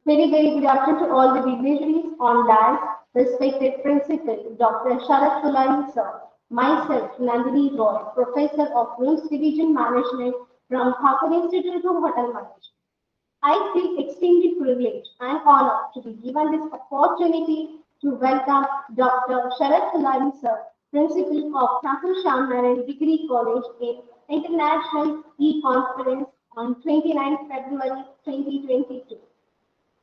Very good afternoon to all the dignitaries on dais, respected Principal Dr. Sharad Phulari sir, myself Nandini Roy, Professor of Rooms Division Management from Thakur Institute of Hotel Management. I feel extremely privileged and honored to be given this opportunity to welcome Dr. Sharad Phulari sir, Principal of Thakur Shyamnarayan Degree College in International E-Conference on 29 February 2022.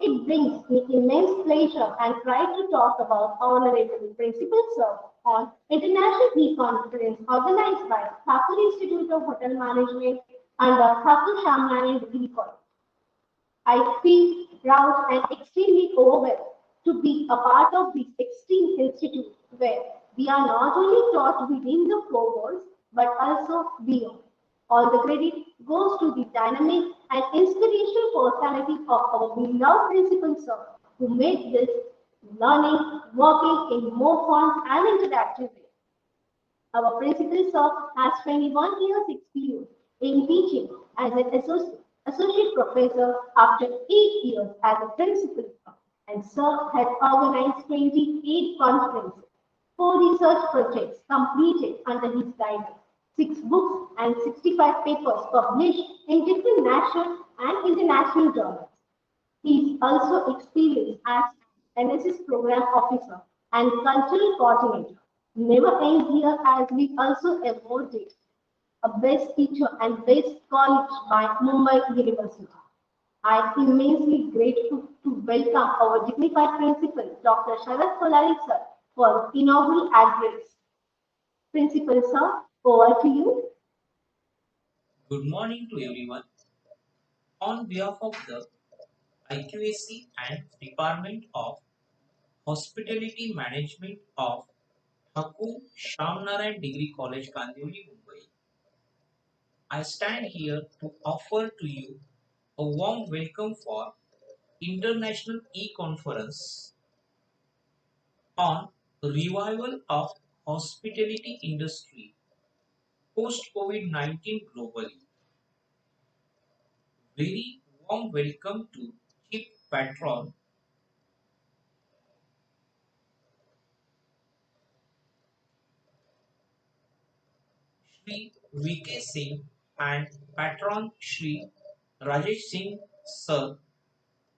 It brings me immense pleasure and pride to talk about Honorable Principal Sir on International E-Conference organized by Thakur Institute of Hotel Management under Thakur Shyamnarayan Degree College. I feel proud and extremely overwhelmed to be a part of this esteemed institute where we are not only taught within the four walls but also beyond. All the credit goes to the dynamic and inspirational personality of our beloved principal sir, who made this learning working in more fun and interactive way. Our principal sir has 21 years experience in teaching as an associate professor after 8 years as a principal, and sir has organized 28 conferences, 4 research projects completed under his guidance, 6 books and 65 papers published in different national and international journals. He is also experienced as NSS program officer and cultural coordinator. Never ends here as we also awarded a best teacher and best college by Mumbai University. I am immensely grateful to welcome our dignified principal, Dr. Sharad Phulari sir, for inaugural address. Principal sir, over to you. Good morning to everyone. On behalf of the IQAC and Department of Hospitality Management of Thakur Shyamnarayan Degree College, Kandivali, Mumbai, I stand here to offer to you a warm welcome for International E-Conference on Revival of Hospitality Industry post-COVID-19 globally. Very warm welcome to Chief Patron Shri VK Singh and Patron Shri Rajesh Singh Sir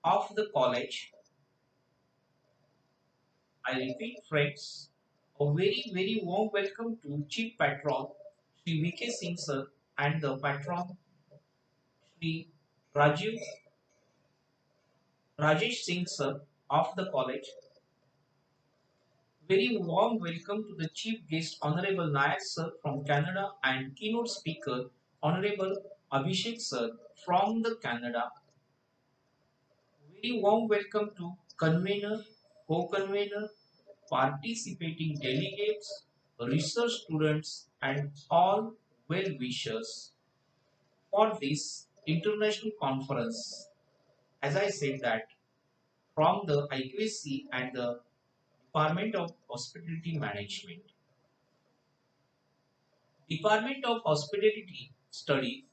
of the college. I repeat, friends, a very warm welcome to Chief Patron Shri VK Singh Sir and the Patron Shri Rajiv Rajesh Singh Sir of the college. Very warm welcome to the chief guest Honorable Nair Sir from Canada and keynote speaker Honorable Abhishek Sir from the Canada. Very warm welcome to convener, co-convener, participating delegates, research students and all well-wishers for this international conference. As I said that from the IQAC and the Department of Hospitality Management. Department of Hospitality Studies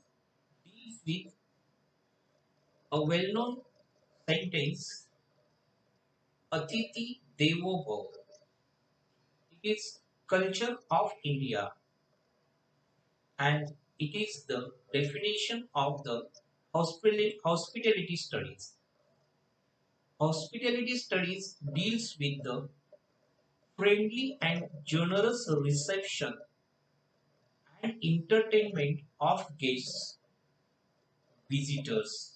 deals with a well-known sentence, Atithi Devo Bhava. It is culture of India and it is the definition of the hospitality studies. Hospitality studies deals with the friendly and generous reception and entertainment of guests, visitors.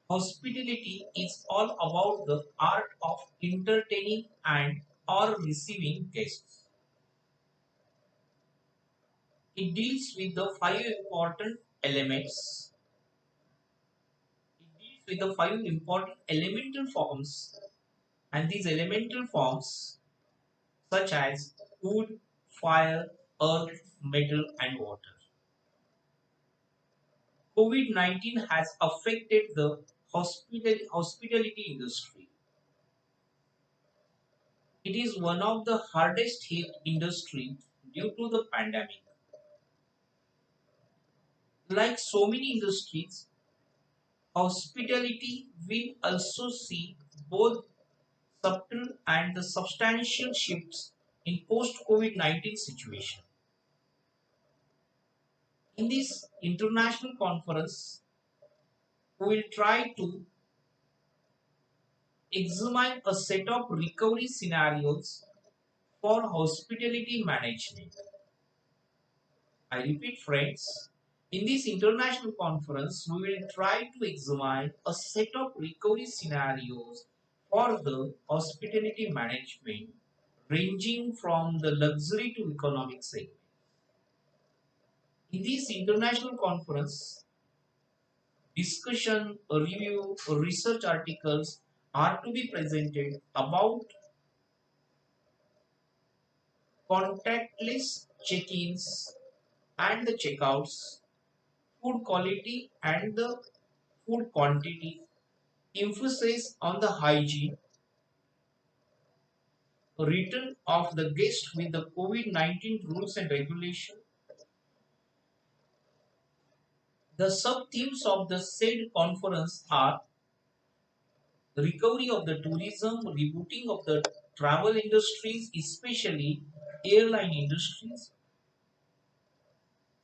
Hospitality is all about the art of entertaining and or receiving guests. It deals with the five important elements. It deals with the five important elemental forms, and these elemental forms such as wood, fire, earth, metal and water. COVID-19 has affected the hospitality industry. It is one of the hardest hit industry due to the pandemic. Like so many industries, hospitality will also see both subtle and the substantial shifts in post-COVID-19 situation. In this international conference, we will try to examine a set of recovery scenarios for hospitality management. I repeat, friends, in this international conference, we will try to examine a set of recovery scenarios for the hospitality management, ranging from the luxury to economic segment. In this international conference, discussion, review, research articles are to be presented about contactless check-ins and the checkouts, food quality and the food quantity, emphasis on the hygiene, return of the guest with the COVID-19 rules and regulation. The sub-themes of the said conference are recovery of the tourism, rebooting of the travel industries, especially airline industries,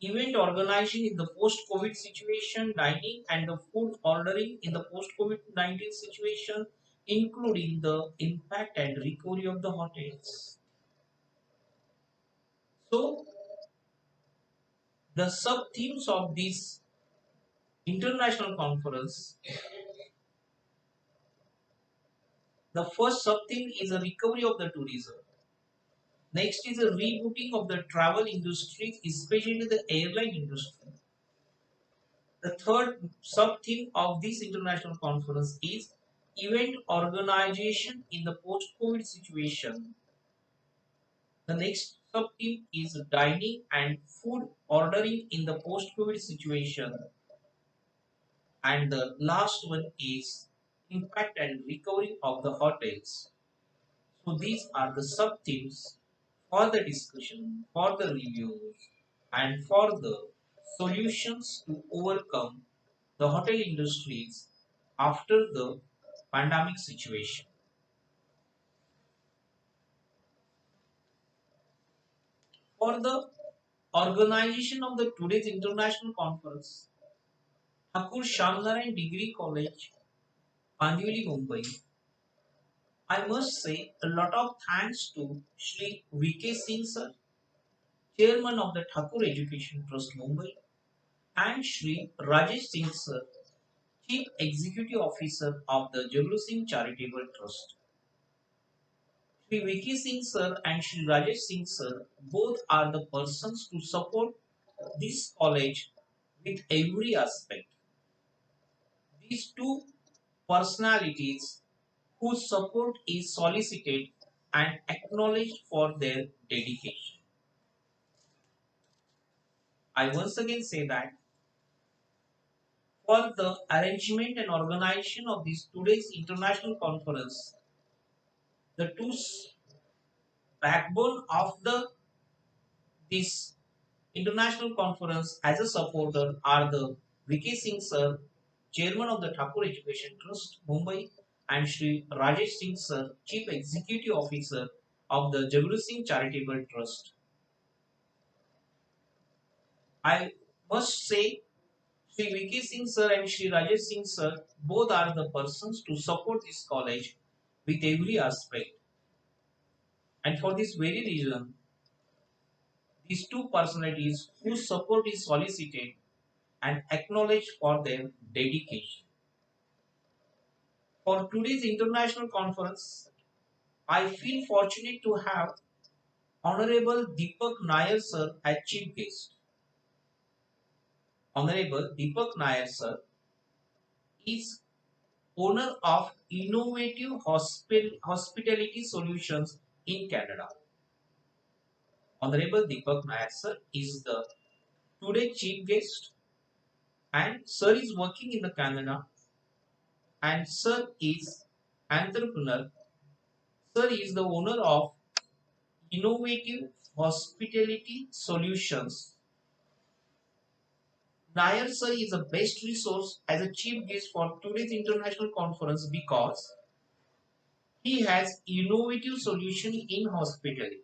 event organizing in the post-COVID situation, dining and the food ordering in the post-COVID-19 situation, including the impact and recovery of the hotels. So, the sub-themes of this international conference, the first sub-theme is a recovery of the tourism. Next is a rebooting of the travel industries, especially the airline industry. The third sub-theme of this international conference is event organization in the post-COVID situation. The next sub-theme is dining and food ordering in the post-COVID situation. And the last one is impact and recovery of the hotels. So these are the sub-themes for the discussion, for the reviews, and for the solutions to overcome the hotel industries after the pandemic situation. For the organization of the today's international conference, Thakur Shyamnarayan Degree College, Andheri, Mumbai, I must say a lot of thanks to Shri V.K. Singh sir, Chairman of the Thakur Education Trust, Mumbai, and Shri Rajesh Singh sir, Chief Executive Officer of the Jagru Singh Charitable Trust. Shri V.K. Singh sir and Shri Rajesh Singh sir both are the persons to support this college with every aspect. These two personalities whose support is solicited and acknowledged for their dedication. I once again say that for the arrangement and organization of this today's international conference, the two backbone of the this international conference as a supporter are the V.K. Singh sir, Chairman of the Thakur Education Trust, Mumbai, and Shri Rajesh Singh sir, Chief Executive Officer of the Jagru Singh Charitable Trust. I must say, Shri V.K. Singh sir and Shri Rajesh Singh sir both are the persons to support this college with every aspect. And for this very reason, these two personalities whose support is solicited and acknowledged for their dedication. For today's international conference, I feel fortunate to have Honorable Deepak Nair sir as chief guest. Honorable Deepak Nair sir is owner of Innovative Hospitality Solutions in Canada. Honorable Deepak Nair sir is the today chief guest, and sir is working in the Canada, and sir is entrepreneur. Sir is the owner of Innovative Hospitality Solutions. Nair sir is the best resource as a chief guest for today's international conference because he has innovative solution in hospitality.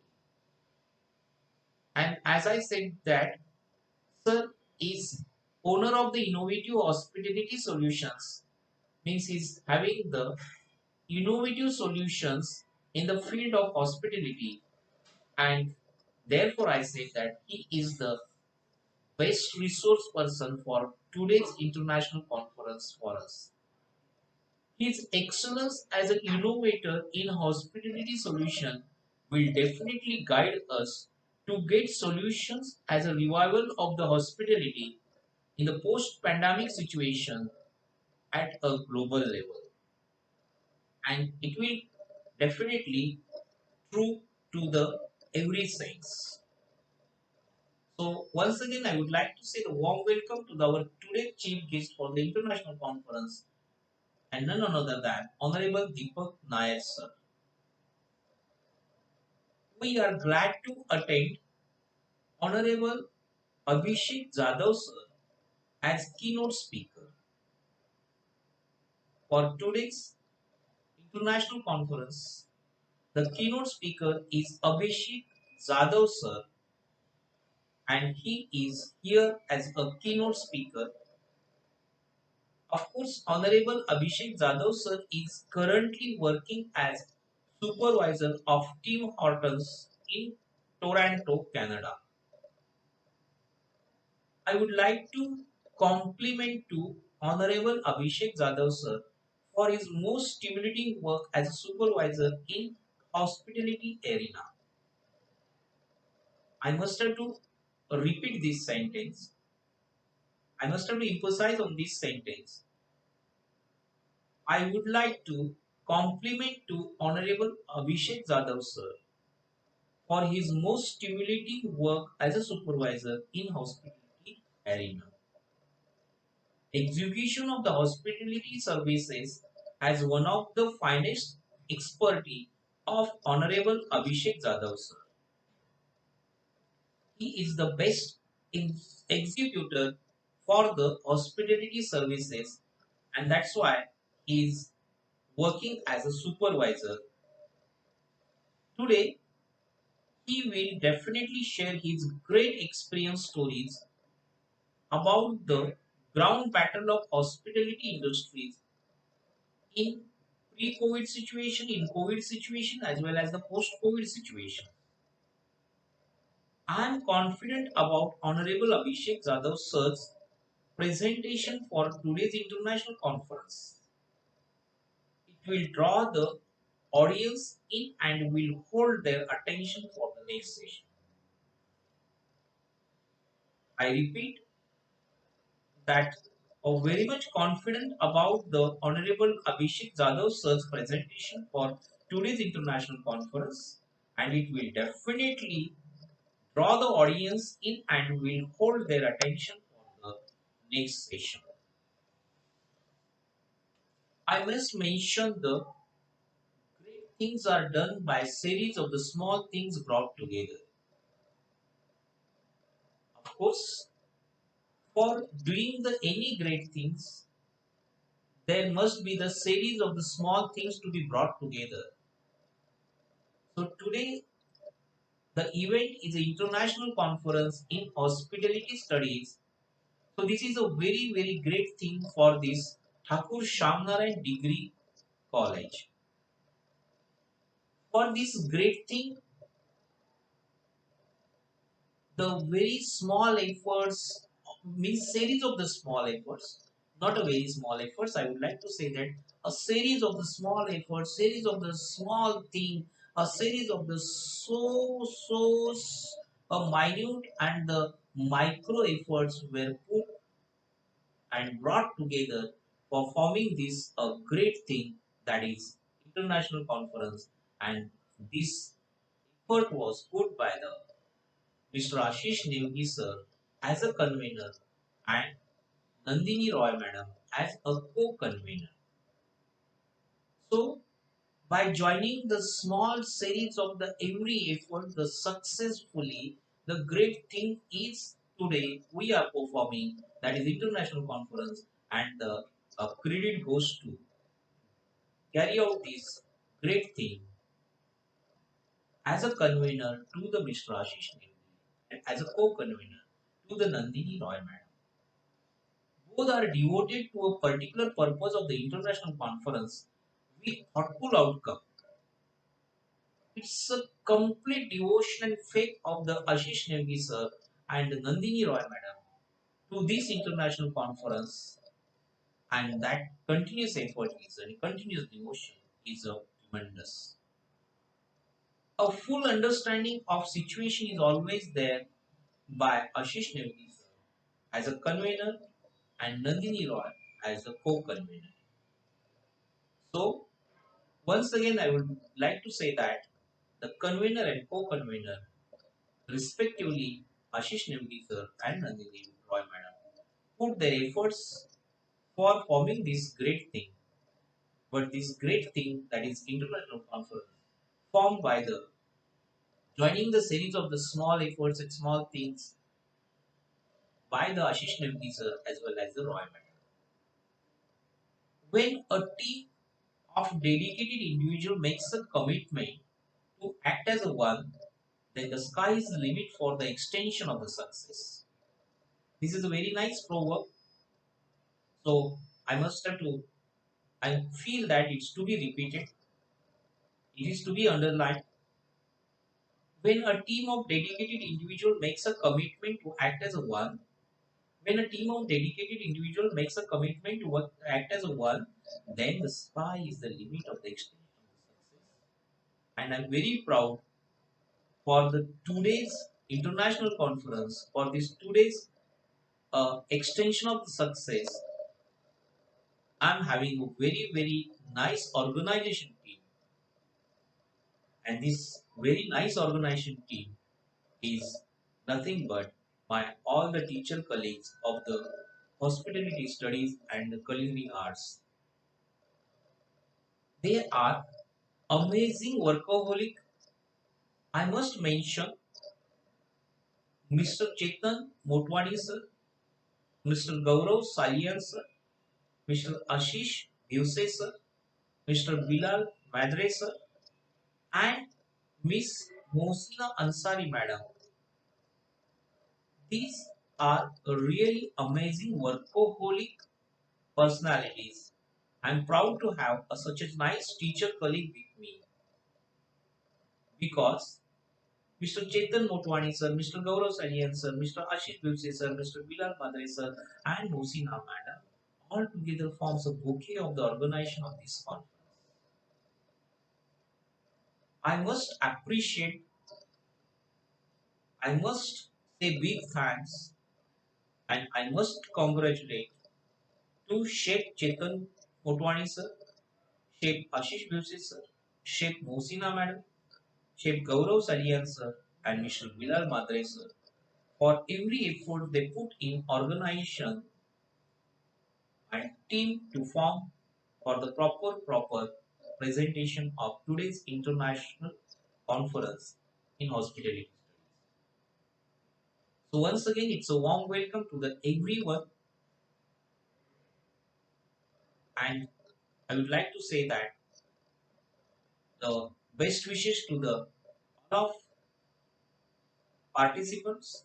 And as I said that sir is owner of the innovative hospitality solutions, means he's having the innovative solutions in the field of hospitality, and therefore I say that he is the best resource person for today's international conference for us. His excellence as an innovator in hospitality solution will definitely guide us to get solutions as a revival of the hospitality in the post-pandemic situation at a global level. And it will definitely true to the every sense. So once again, I would like to say the warm welcome to our today's chief guest for the international conference, and none other than Honorable Deepak Nair sir. We are glad to attend Honorable Abhishek Jadhav sir as keynote speaker for today's international conference. The keynote speaker is Abhishek Jadhav sir, and he is here as a keynote speaker. Of course, Honorable Abhishek Jadhav sir is currently working as supervisor of Team Hortons in Toronto, Canada. I would like to compliment to Honorable Abhishek Jadhav sir for his most stimulating work as a supervisor in hospitality arena. I must have to repeat this sentence. I must have to emphasize on this sentence. I would like to compliment to Honorable Abhishek Jadhav sir for his most stimulating work as a supervisor in hospitality arena. Execution of the hospitality services as one of the finest expertise of Honorable Abhishek Jadhav sir. He is the best in executor for the hospitality services, and that's why he is working as a supervisor. Today, he will definitely share his great experience stories about the ground battle of hospitality industries in pre-COVID situation, in COVID situation, as well as the post-COVID situation. I am confident about Honorable Abhishek Jadhav sir's presentation for today's international conference. It will draw the audience in and will hold their attention for the next session. I repeat that very much confident about the Honorable Abhishek Jadhav sir's presentation for today's international conference, and it will definitely draw the audience in and will hold their attention for the next session. I must mention the great things are done by series of the small things brought together. Of course, for doing the any great things, there must be the series of the small things to be brought together. So today, the event is an international conference in hospitality studies. So this is a very great thing for this Thakur Shyamnarayan degree college. For this great thing, the very small efforts means series of the small efforts, not a very small efforts. I would like to say that a series of the small efforts, series of the small thing, a series of the a minute and the micro efforts were put and brought together for forming this a great thing, that is international conference. And this effort was put by the Mr. Ashish Nevgi sir as a convener and Nandini Roy madam as a co-convener. So By joining the small series of the every effort, the successfully, the great thing is today we are performing, that is international conference, and the credit goes to carry out this great thing as a convener to the Mr. Ashish Nevgi and as a co-convener to the Nandini Roy Madam. Both are devoted to a particular purpose of the international conference with thoughtful outcome. It's a complete devotion and faith of the Ashish Nevgi sir and Nandini Roy Madam to this international conference, and that continuous effort is a continuous devotion is a tremendous. A full understanding of situation is always there by Ashish Nevgi sir as a convener and Nandini Roy as a co-convener. So once again, I would like to say that the convener and co-convener, respectively, Ashish Nevgi sir and Nandini Roy Madam, put their efforts for forming this great thing. But this great thing, that is international conference, formed by the joining the series of the small efforts and small things by the Ashish Nevgi sir as well as the Roy Madam. When a team of dedicated individual makes a commitment to act as a one, then the sky is the limit for the extension of the success. This is a very nice proverb. So I must have to, I feel that it's to be repeated. It is to be underlined. When a team of dedicated individual makes a commitment to act as a one, when a team of dedicated individual makes a commitment to act as a one, then the sky is the limit of the extension of the success. And I'm very proud for the today's international conference, for this today's extension of the success. I'm having a very nice organization team, and this very nice organization team is nothing but my all the teacher colleagues of the hospitality studies and the culinary arts. They are amazing workaholic. I must mention Mr. Chetan Motwani sir, Mr. Gaurav Salian sir, Mr. Ashish Bhivase sir, Mr. Bilal Madre sir, and Miss Mohsina Ansari madam. These are really amazing workaholic personalities. I'm proud to have such a nice teacher colleague with me because Mr. Chetan Motwani sir, Mr. Gaurav Salian sir, Mr. Ashish Bhivase sir, Mr. Bilal Madre sir, and Mohsina madam all together forms a bouquet of the organization of this conference. I must appreciate, I must say big thanks, and I must congratulate to Sheikh Chetan Motwani sir, Sheikh Ashish Bhivase sir, Sheikh Mohsina madam, Sheikh Gaurav Salian sir, and Mr. Bilal Madre sir for every effort they put in organization and team to form for the proper presentation of today's international conference in hospitality. So once again, it's a warm welcome to the everyone, and I would like to say that the best wishes to the all of participants,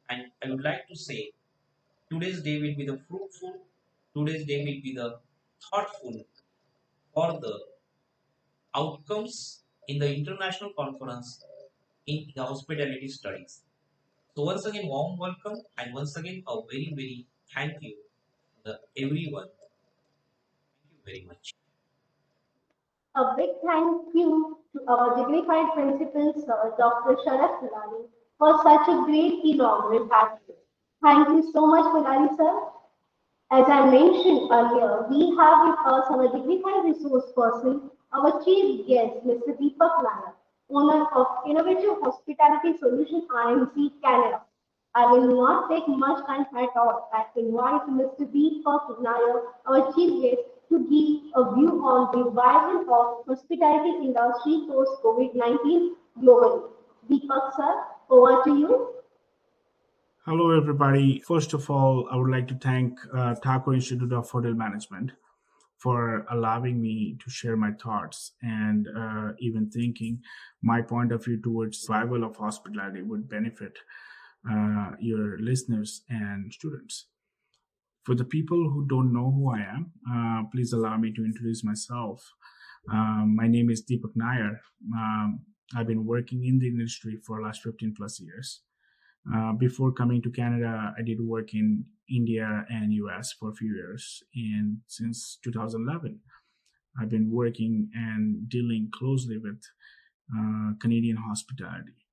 and I would like to say today's day will be the fruitful, today's day will be the thoughtful for the outcomes in the international conference in hospitality studies. So once again, warm welcome, and once again, a very thank you to the everyone. Thank you very much. A big thank you to our dignified principal, Sir Dr. Sharad Phulari, for such a great inaugural address. Thank you so much, Phulari, sir. As I mentioned earlier, we have with us our dignified resource person, our chief guest, Mr. Deepak Nair, owner of Innovative Hospitality Solution IMC Canada. I will not take much time at all. I invite Mr. Deepak Nair, our chief guest, to give a view on the revival of hospitality industry post COVID-19 globally. Deepak sir, over to you. Hello, everybody. First of all, I would like to thank Thakur Institute of Hotel Management for allowing me to share my thoughts and even thinking my point of view towards survival of hospitality would benefit your listeners and students. For the people who don't know who I am, please allow me to introduce myself. My name is Deepak Nair. I've been working in the industry for last 15 plus years. Before coming to Canada, I did work in India and US for a few years. And since 2011, I've been working and dealing closely with Canadian hospitality.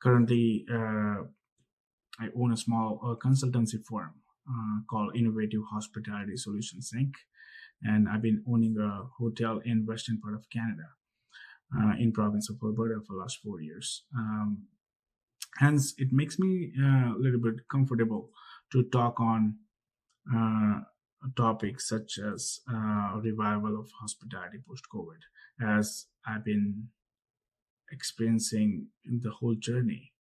Currently, I own a small consultancy firm called Innovative Hospitality Solutions Inc. And I've been owning a hotel in western part of Canada, in province of Alberta for the last 4 years. Hence, it makes me a little bit comfortable to talk on topics such as revival of hospitality post-COVID, as I've been experiencing the whole journey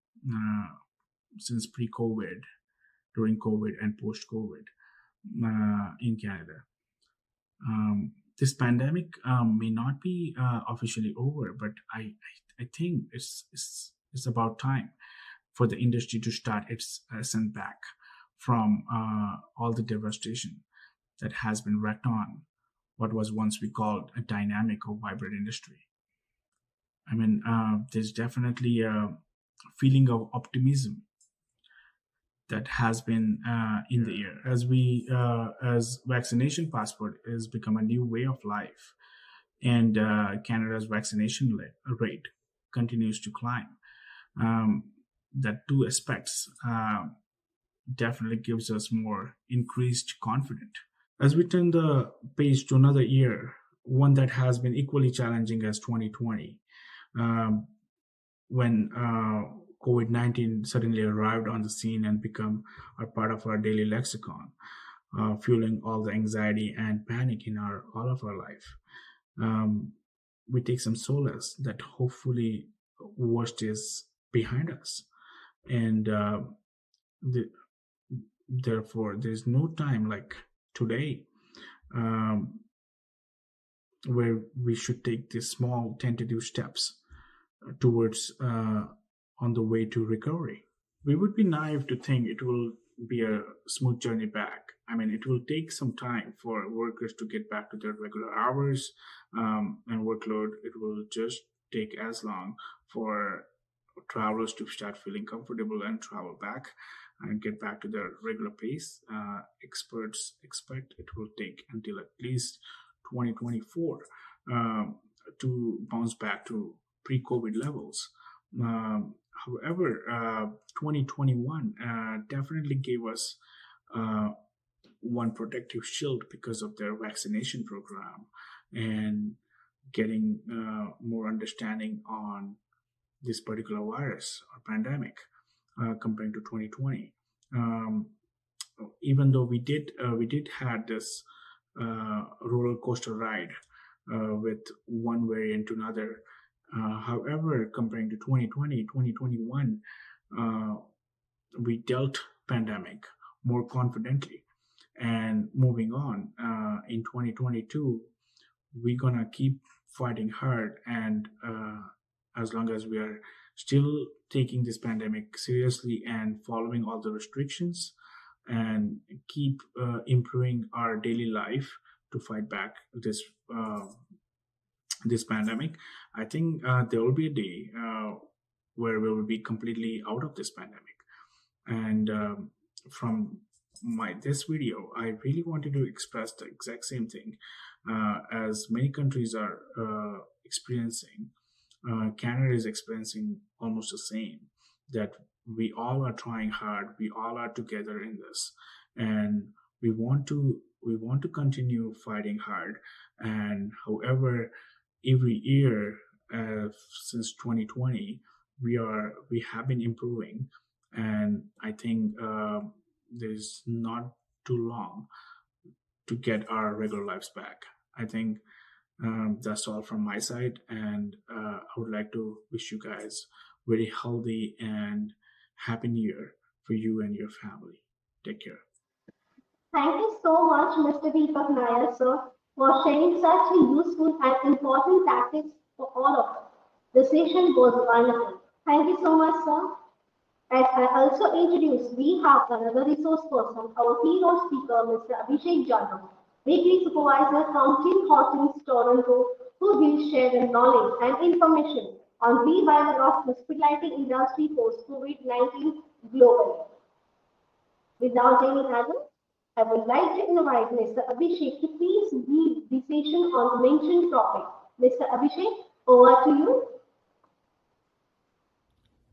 since pre-COVID, during COVID, and post-COVID in Canada. This pandemic may not be officially over, but I think it's about time for the industry to start its ascent back from all the devastation that has been wreaked on what was once we called a dynamic or vibrant industry. I mean, there's definitely a feeling of optimism that has been in the air as vaccination passport has become a new way of life, and Canada's vaccination rate continues to climb. That two aspects definitely gives us more increased confidence. As we turn the page to another year, one that has been equally challenging as 2020, when COVID-19 suddenly arrived on the scene and become a part of our daily lexicon, fueling all the anxiety and panic in all of our life. We take some solace that hopefully worst is behind us, and therefore there's no time like today where we should take these small tentative steps towards on the way to recovery. We would be naive to think it will be a smooth journey back. I mean, it will take some time for workers to get back to their regular hours and workload. It will just take as long for travelers to start feeling comfortable and travel back and get back to their regular pace. Experts expect it will take until at least 2024 to bounce back to pre-COVID levels. However, 2021 definitely gave us one protective shield because of their vaccination program and getting more understanding on this particular virus or pandemic compared to 2020. Even though we did had this roller coaster ride with one variant to another. However, comparing to 2020, 2021, we dealt pandemic more confidently. And moving on, in 2022, we're gonna keep fighting hard, and as long as we are still taking this pandemic seriously and following all the restrictions and keep improving our daily life to fight back this pandemic, I think there will be a day where we will be completely out of this pandemic. And from this video, I really wanted to express the exact same thing as many countries are experiencing. Canada is experiencing almost the same, that we all are trying hard, we all are together in this, and we want to continue fighting hard. And however, every year since 2020, we have been improving, and I think there's not too long to get our regular lives back. I think that's all from my side, and I would like to wish you guys very healthy and happy New Year for you and your family. Take care. Thank you so much, Mr. Deepak Nair, sir, for sharing such a useful and important tactics for all of us. The session was wonderful. Thank you so much, sir. As I also introduce, we have another resource person, our keynote speaker, Mr. Abhishek Jadhav, Bakery Supervisor from Tim Hortons, Toronto, who will share the knowledge and information on revival of hospitality industry post COVID-19 globally. Without any ado, I would like to invite Mr. Abhishek to please lead the session on the mentioned topic. Mr. Abhishek, over to you.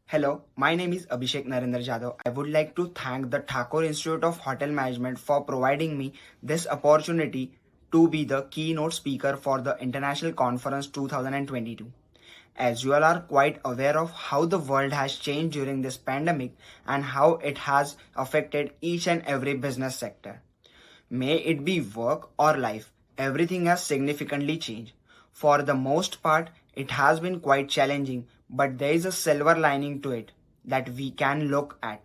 Hello, my name is Abhishek Narendra Jadhav. I would like to thank the Thakur Institute of Hotel Management for providing me this opportunity to be the keynote speaker for the International Conference 2022. As you all are quite aware of how the world has changed during this pandemic and how it has affected each and every business sector. May it be work or life, everything has significantly changed. For the most part, it has been quite challenging, but there is a silver lining to it that we can look at.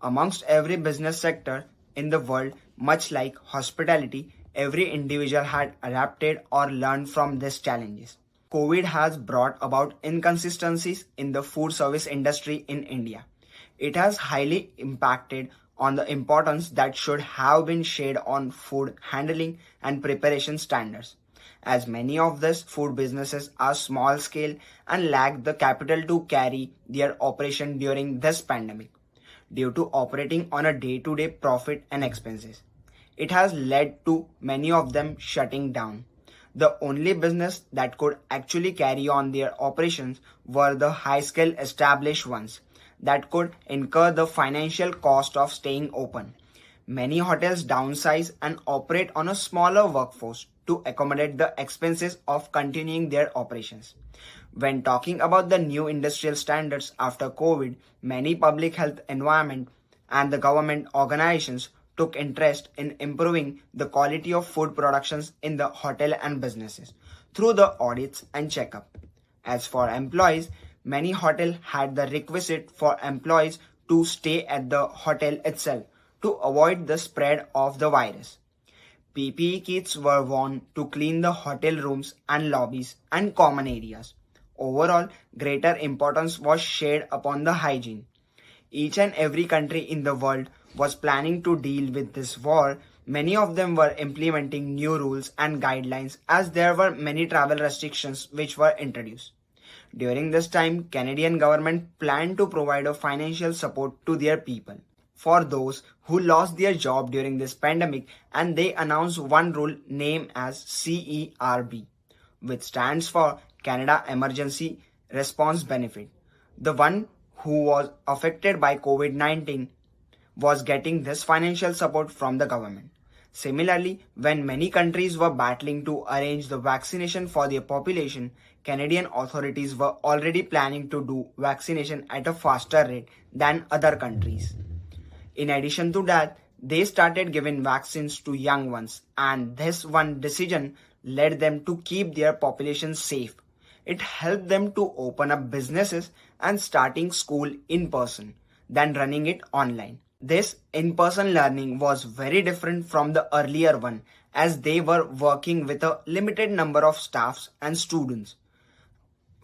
Amongst every business sector in the world, much like hospitality, every individual had adapted or learned from these challenges. COVID has brought about inconsistencies in the food service industry in India. It has highly impacted on the importance that should have been shed on food handling and preparation standards, as many of these food businesses are small scale and lack the capital to carry their operation during this pandemic due to operating on a day-to-day profit and expenses. It has led to many of them shutting down. The only business that could actually carry on their operations were the high-scale established ones that could incur the financial cost of staying open. Many hotels downsize and operate on a smaller workforce to accommodate the expenses of continuing their operations. When talking about the new industrial standards after COVID, many public health environment and the government organizations took interest in improving the quality of food productions in the hotel and businesses through the audits and checkup. As for employees, many hotels had the requisite for employees to stay at the hotel itself to avoid the spread of the virus. PPE kits were worn to clean the hotel rooms and lobbies and common areas. Overall, greater importance was shed upon the hygiene. Each and every country in the world was planning to deal with this war. Many of them were implementing new rules and guidelines as there were many travel restrictions which were introduced. During this time, Canadian government planned to provide a financial support to their people for those who lost their job during this pandemic, and they announced one rule named as CERB, which stands for Canada Emergency Response Benefit. The one who was affected by COVID-19 was getting this financial support from the government. Similarly, when many countries were battling to arrange the vaccination for their population, Canadian authorities were already planning to do vaccination at a faster rate than other countries. In addition to that, they started giving vaccines to young ones, and this one decision led them to keep their population safe. It helped them to open up businesses and starting school in person than running it online. This in-person learning was very different from the earlier one, as they were working with a limited number of staffs, and students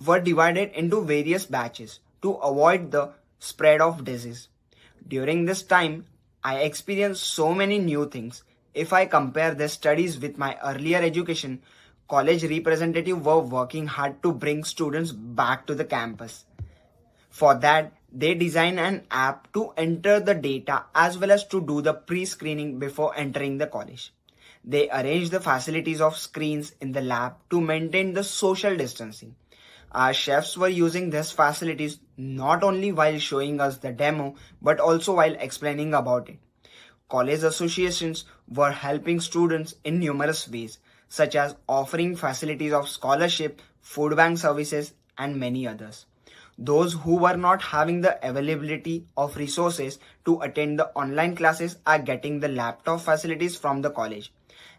were divided into various batches to avoid the spread of disease. During this time, I experienced so many new things. If I compare the studies with my earlier education, college representatives were working hard to bring students back to the campus. For that, they designed an app to enter the data as well as to do the pre-screening before entering the college. They arranged the facilities of screens in the lab to maintain the social distancing. Our chefs were using these facilities not only while showing us the demo but also while explaining about it. College associations were helping students in numerous ways, such as offering facilities of scholarship, food bank services, and many others. Those who were not having the availability of resources to attend the online classes are getting the laptop facilities from the college.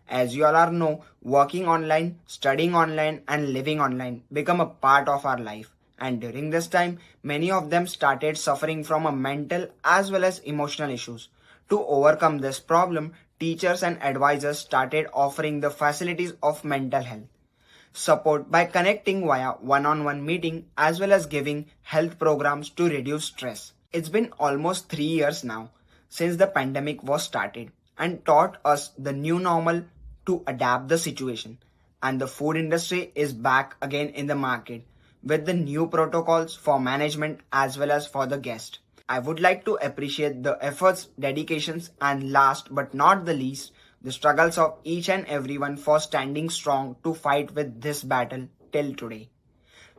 As you all are know, working online, studying online, and living online become a part of our life. And during this time, many of them started suffering from a mental as well as emotional issues. To overcome this problem, teachers and advisors started offering the facilities of mental health support by connecting via one-on-one meeting as well as giving health programs to reduce stress. It's been almost 3 years now since the pandemic was started and taught us the new normal to adapt the situation, and the food industry is back again in the market with the new protocols for management as well as for the guest. I would like to appreciate the efforts, dedications, and last but not the least, the struggles of each and everyone for standing strong to fight with this battle till today.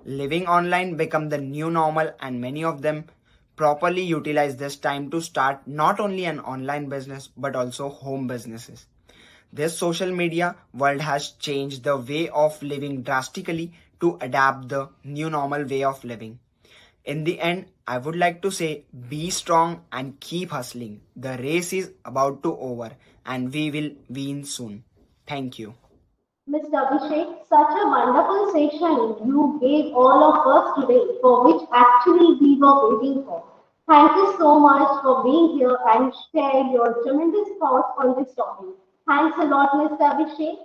Living online become the new normal and many of them properly utilize this time to start not only an online business but also home businesses. This social media world has changed the way of living drastically to adapt the new normal way of living. In the end, I would like to say be strong and keep hustling. The race is about to over and we will win soon. Thank you. Mr. Abhishek, such a wonderful session you gave all of us today, for which actually we were waiting for. Thank you so much for being here and share your tremendous thoughts on this topic. Thanks a lot, Mr. Abhishek.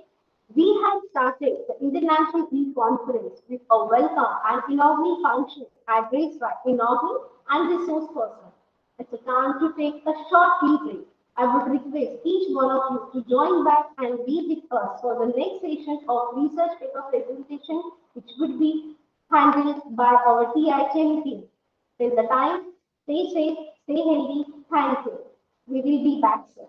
We had started the International E-Conference with a welcome and inaugural function addressed by inaugural and resource person. It's a time to take a short tea break. I would request each one of you to join back and be with us for the next session of research paper presentation, which would be handled by our TIHM team. Till the time, stay safe, stay healthy. Thank you. We will be back soon.